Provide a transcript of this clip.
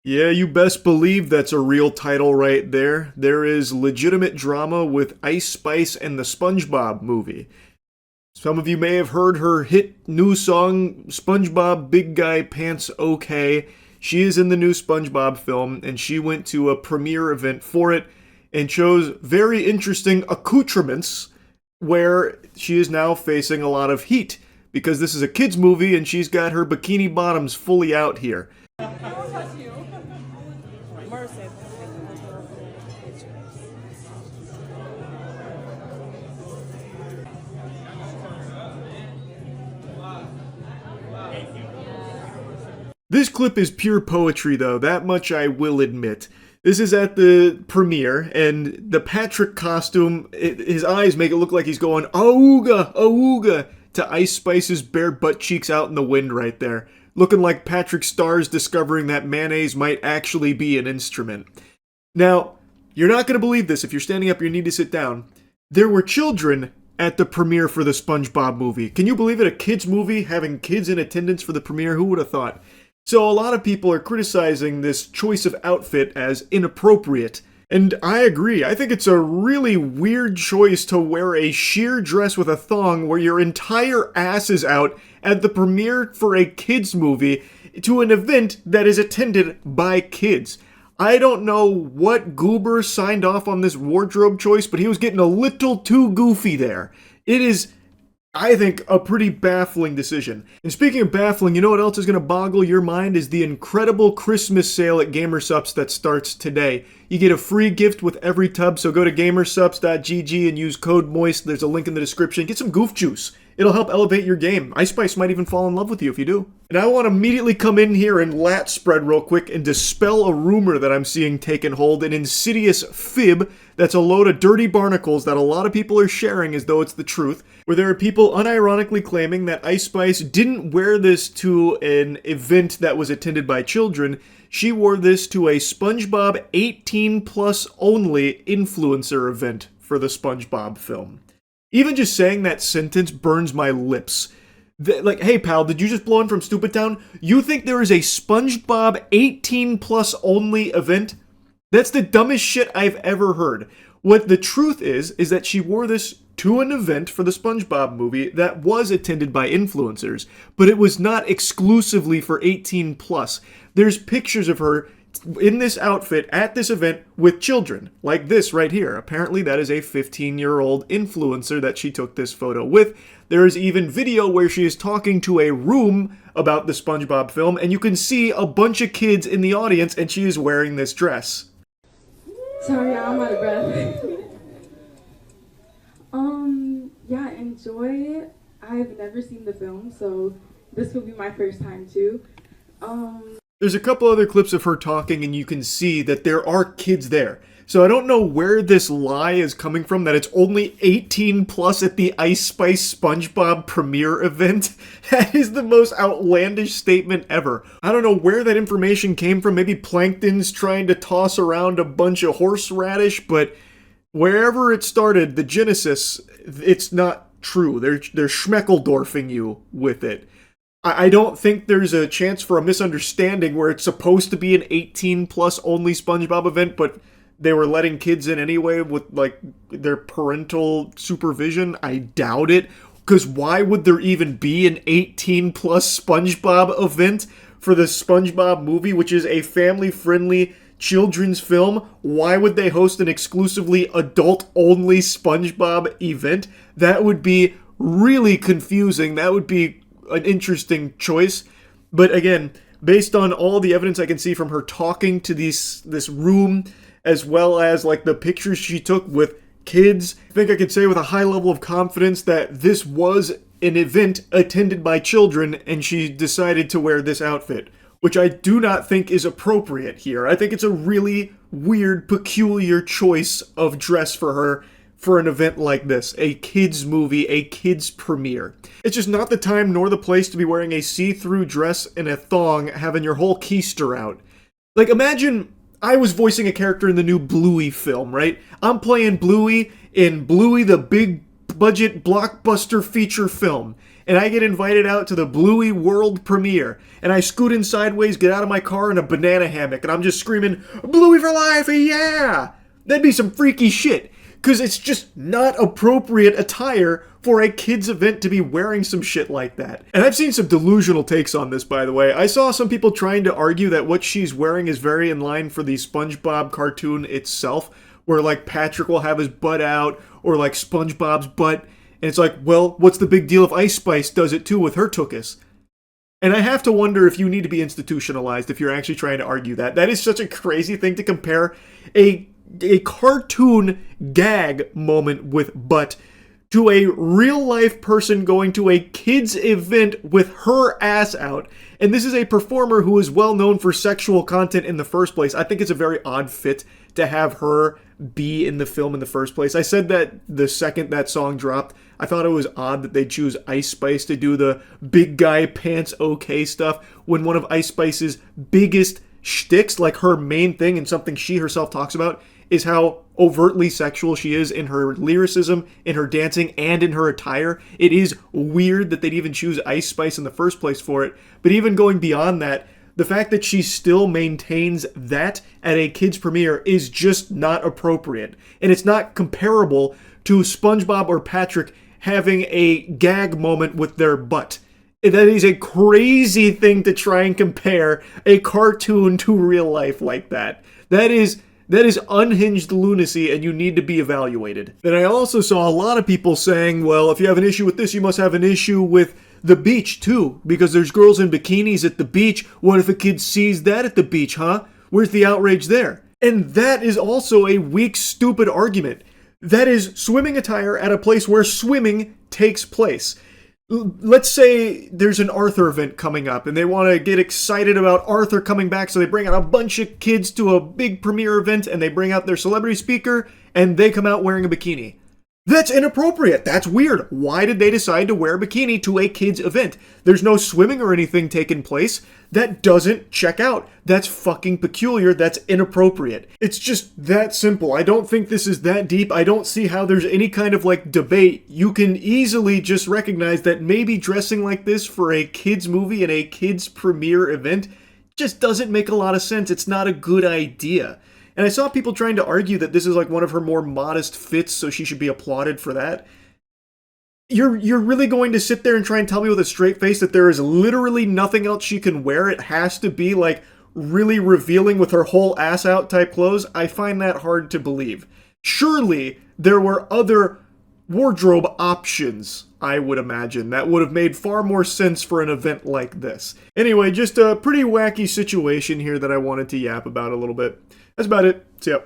Yeah, you best believe that's a real title right there. There is legitimate drama with Ice Spice and the Spongebob movie. Some of you may have heard her hit new song, SpongeBob Big Guy Pants OK. She is in the new SpongeBob film, and she went to a premiere event for it and chose very interesting accoutrements where she is now facing a lot of heat because this is a kid's movie and she's got her bikini bottoms fully out here. This clip is pure poetry, though, that much I will admit. This is at the premiere, and the Patrick costume, his eyes make it look like he's going, "Auga, auga," to Ice Spice's bare butt cheeks out in the wind right there, looking like Patrick Starr's discovering that mayonnaise might actually be an instrument. Now, you're not going to believe this. If you're standing up, you need to sit down. There were children at the premiere for the SpongeBob movie. Can you believe it? A kid's movie having kids in attendance for the premiere? Who would have thought? So a lot of people are criticizing this choice of outfit as inappropriate. And I agree. I think it's a really weird choice to wear a sheer dress with a thong where your entire ass is out at the premiere for a kids movie to an event that is attended by kids. I don't know what goober signed off on this wardrobe choice, but he was getting a little too goofy there. It is, I think, a pretty baffling decision. And speaking of baffling, you know what else is going to boggle your mind is the incredible Christmas sale at Gamersupps that starts today. You get a free gift with every tub, so go to gamersupps.gg and use code MOIST. There's a link in the description. Get some goof juice. It'll help elevate your game. Ice Spice might even fall in love with you if you do. And I want to immediately come in here and lat spread real quick and dispel a rumor that I'm seeing taken hold, an insidious fib that's a load of dirty barnacles that a lot of people are sharing as though it's the truth, where there are people unironically claiming that Ice Spice didn't wear this to an event that was attended by children. She wore this to a SpongeBob 18 plus only influencer event for the SpongeBob film. Even just saying that sentence burns my lips. Like, hey pal, did you just blow in from Stupid Town? You think there is a SpongeBob 18 plus only event? That's the dumbest shit I've ever heard. What the truth is that she wore this to an event for the SpongeBob movie that was attended by influencers, but it was not exclusively for 18 plus. There's pictures of her in this outfit at this event with children, like this right here. Apparently that is a 15-year-old influencer that she took this photo with. There is even video where she is talking to a room about the SpongeBob film, and you can see a bunch of kids in the audience, and she is wearing this dress. Sorry, I'm out of breath. Yeah, enjoy it. I've never seen the film, so this will be my first time too. There's a couple other clips of her talking, and you can see that there are kids there. So I don't know where this lie is coming from, that it's only 18 plus at the Ice Spice SpongeBob premiere event. That is the most outlandish statement ever. I don't know where that information came from. Maybe Plankton's trying to toss around a bunch of horseradish, but wherever it started, the genesis, it's not true. They're schmeckeldorfing you with it. I don't think there's a chance for a misunderstanding where it's supposed to be an 18 plus only SpongeBob event, but they were letting kids in anyway with like their parental supervision. I doubt it, because why would there even be an 18 plus SpongeBob event for the SpongeBob movie, which is a family-friendly children's film? Why would they host an exclusively adult-only SpongeBob event? That would be really confusing. That would be an interesting choice. But again, based on all the evidence I can see from her talking to this room, as well as like the pictures she took with kids, I think I could say with a high level of confidence that this was an event attended by children, and she decided to wear this outfit, which I do not think is appropriate here. I think it's a really weird, peculiar choice of dress for her for an event like this, a kids movie, a kids premiere. It's just not the time nor the place to be wearing a see-through dress and a thong, having your whole keister out. Like, imagine I was voicing a character in the new Bluey film, right? I'm playing Bluey in Bluey the Big Budget Blockbuster feature film, and I get invited out to the Bluey world premiere, and I scoot in sideways, get out of my car in a banana hammock, and I'm just screaming, Bluey for life, yeah! That'd be some freaky shit, because it's just not appropriate attire for a kid's event to be wearing some shit like that. And I've seen some delusional takes on this, by the way. I saw some people trying to argue that what she's wearing is very in line for the Spongebob cartoon itself, where like Patrick will have his butt out, or like SpongeBob's butt, and it's like, well, what's the big deal if Ice Spice does it too with her tuchus? And I have to wonder if you need to be institutionalized if you're actually trying to argue that. That is such a crazy thing to compare a cartoon gag moment with butt to a real-life person going to a kid's event with her ass out. And this is a performer who is well known for sexual content in the first place. I think it's a very odd fit to have her be in the film in the first place. I said that the second that song dropped, I thought it was odd that they choose Ice Spice to do the big guy pants okay stuff when one of Ice Spice's biggest shticks, like her main thing and something she herself talks about, is how overtly sexual she is in her lyricism, in her dancing, and in her attire. It is weird that they'd even choose Ice Spice in the first place for it. But even going beyond that, the fact that she still maintains that at a kid's premiere is just not appropriate. And it's not comparable to SpongeBob or Patrick having a gag moment with their butt. That is a crazy thing to try and compare a cartoon to real life like that. That is unhinged lunacy, and you need to be evaluated. Then I also saw a lot of people saying, well, if you have an issue with this, you must have an issue with the beach too, because there's girls in bikinis at the beach. What if a kid sees that at the beach, huh? Where's the outrage there? And that is also a weak, stupid argument. That is swimming attire at a place where swimming takes place. Let's say there's an Arthur event coming up and they want to get excited about Arthur coming back, so they bring out a bunch of kids to a big premiere event and they bring out their celebrity speaker and they come out wearing a bikini. That's inappropriate. That's weird. Why did they decide to wear a bikini to a kid's event? There's no swimming or anything taking place. That doesn't check out. That's fucking peculiar. That's inappropriate. It's just that simple. I don't think this is that deep. I don't see how there's any kind of like debate. You can easily just recognize that maybe dressing like this for a kid's movie and a kid's premiere event just doesn't make a lot of sense. It's not a good idea. And I saw people trying to argue that this is like one of her more modest fits, so she should be applauded for that. You're really going to sit there and try and tell me with a straight face that there is literally nothing else she can wear? It has to be like really revealing with her whole ass out type clothes? I find that hard to believe. Surely there were other wardrobe options, I would imagine, that would have made far more sense for an event like this. Anyway, just a pretty wacky situation here that I wanted to yap about a little bit. That's about it. See ya.